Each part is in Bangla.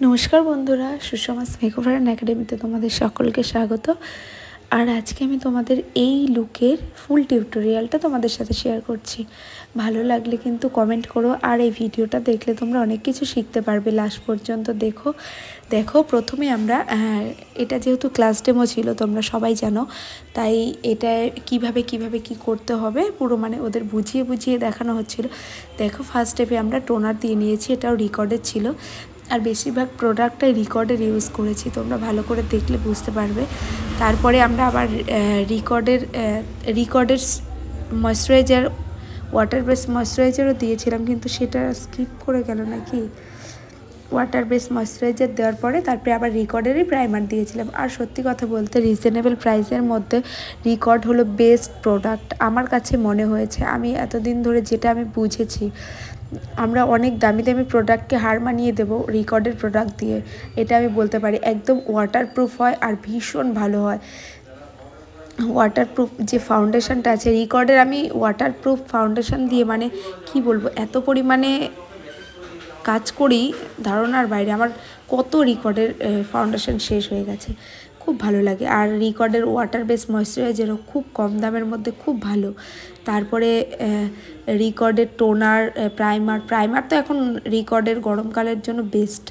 নমস্কার বন্ধুরা, সুষমাস মেকওভার অ্যান্ড একাডেমিতে তোমাদের সকলকে স্বাগত। আর আজকে আমি তোমাদের এই লুকের ফুল টিউটোরিয়ালটা তোমাদের সাথে শেয়ার করছি। ভালো লাগলে কিন্তু কমেন্ট করো, আর এই ভিডিওটা দেখলে তোমরা অনেক কিছু শিখতে পারবে। লাস্ট পর্যন্ত দেখো প্রথমে আমরা এটা যেহেতু ক্লাস ডেমো ছিল, তোমরা সবাই জানো, তাই এটা কিভাবে কি করতে হবে পুরো ওদের বুঝিয়ে দেখানো হচ্ছিল। দেখো ফার্স্ট স্টেপে আমরা টোনার দিয়ে নিয়েছি, এটাও রেকর্ডের ছিল, আর বেশিরভাগ প্রোডাক্টটাই রিকর্ডের ইউজ করেছি, তোমরা ভালো করে দেখলে বুঝতে পারবে। তারপরে আমরা আবার রিকর্ডের ময়শ্চারাইজার, ওয়াটার বেস ময়শ্চারাইজারও দিয়েছিলাম, কিন্তু সেটা স্কিপ করে গেল নাকি। ওয়াটার বেস ময়শ্চারাইজার দেওয়ার পরে তারপরে আবার রিকর্ডেরই প্রাইমার দিয়েছিলাম। আর সত্যি কথা বলতে রিজনেবল প্রাইসের মধ্যে রিকর্ড হলো বেস্ট প্রোডাক্ট আমার কাছে মনে হয়েছে। আমি এতদিন ধরে যেটা আমি বুঝেছি, আমরা অনেক দামি প্রোডাক্টকে হার মানিয়ে দেবো রিকর্ডের প্রোডাক্ট দিয়ে, এটা আমি বলতে পারি। একদম ওয়াটারপ্রুফ হয় আর ভীষণ ভালো হয়। ওয়াটারপ্রুফ যে ফাউন্ডেশনটা আছে রিকর্ডের, আমি ওয়াটারপ্রুফ ফাউন্ডেশন দিয়ে কি বলবো, এত পরিমাণে কাজ করি ধারণার বাইরে। আমার কত রিকর্ডের ফাউন্ডেশন শেষ হয়ে গেছে, খুব ভালো লাগে। আর রিকর্ডের ওয়াটার বেস ময়শ্চারাইজারও খুব কম দামের মধ্যে খুব ভালো। তারপরে রিকর্ডের টোনার, প্রাইমার তো এখন রিকর্ডের গরমকালের জন্য বেস্ট,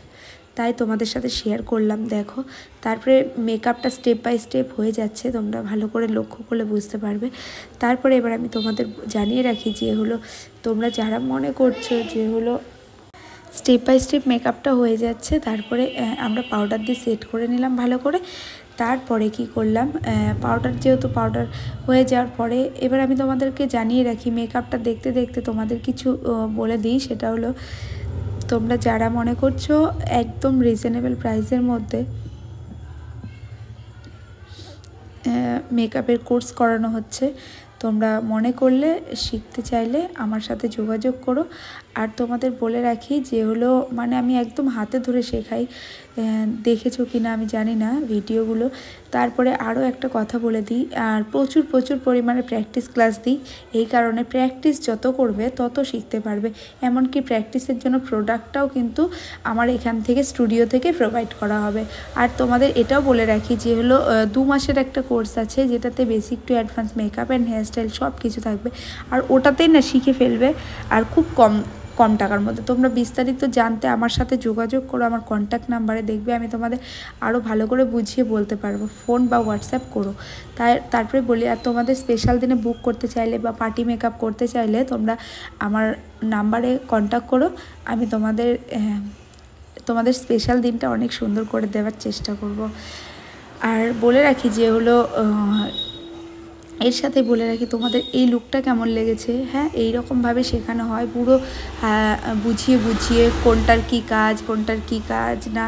তাই তোমাদের সাথে শেয়ার করলাম। দেখো তারপরে মেকআপটা স্টেপ বাই স্টেপ হয়ে যাচ্ছে, তোমরা ভালো করে লক্ষ্য করলে বুঝতে পারবে। তারপরে এবার আমি তোমাদের জানিয়ে রাখি যে হলো, তোমরা যারা মনে করছো যে হলো স্টেপ বাই স্টেপ মেকআপটা হয়ে যাচ্ছে, তারপরে আমরা পাউডার দিয়ে সেট করে নিলাম ভালো করে। তারপরে কি করলাম, যেহেতু পাউডার হয়ে যাওয়ার পরে এবার আমি তোমাদেরকে জানিয়ে রাখি, মেকআপটা দেখতে দেখতে তোমাদের কিছু বলে দিই। সেটা হলো, তোমরা যারা মনে করছো একদম রিজনেবল প্রাইসের মধ্যে মেকআপের কোর্স করানো হচ্ছে, তোমরা মনে করলে শিখতে চাইলে আমার সাথে যোগাযোগ করো। আর তোমাদের বলে রাখি যে হলো, আমি একদম হাতে ধরে শেখাই, দেখেছো কি না আমি জানি না ভিডিওগুলো। তারপরে আরও একটা কথা বলে দিই, আর প্রচুর পরিমাণে প্র্যাকটিস ক্লাস দিই। এই কারণে প্র্যাকটিস যত করবে তত শিখতে পারবে। এমনকি প্র্যাকটিসের জন্য প্রোডাক্টটাও কিন্তু আমার এখান থেকে স্টুডিও থেকে প্রোভাইড করা হবে। আর তোমাদের এটাও বলে রাখি যে হলো 2 মাসের একটা কোর্স আছে, যেটাতে basic to advance makeup and hairstyle সব কিছু থাকবে। আর ওটাতেই না শিখে ফেলবে, আর খুব কম টাকার মধ্যে। তোমরা বিস্তারিত জানতে আমার সাথে যোগাযোগ করো, আমার কন্ট্যাক্ট নাম্বারে দেখবে, আমি তোমাদের আরও ভালো করে বুঝিয়ে বলতে পারবো। ফোন বা হোয়াটসঅ্যাপ করো। তারপরে বলি, আর তোমাদের স্পেশাল দিনে বুক করতে চাইলে বা পার্টি মেকআপ করতে চাইলে তোমরা আমার নাম্বারে কন্ট্যাক্ট করো, আমি তোমাদের স্পেশাল দিনটা অনেক সুন্দর করে দেওয়ার চেষ্টা করব। আর বলে রাখি যে হলো, এর সাথে বলে রাখি তোমাদের এই লুকটা কেমন লেগেছে। হ্যাঁ, এইরকমভাবে শেখানো হয় পুরো বুঝিয়ে কোনটার কি কাজ না,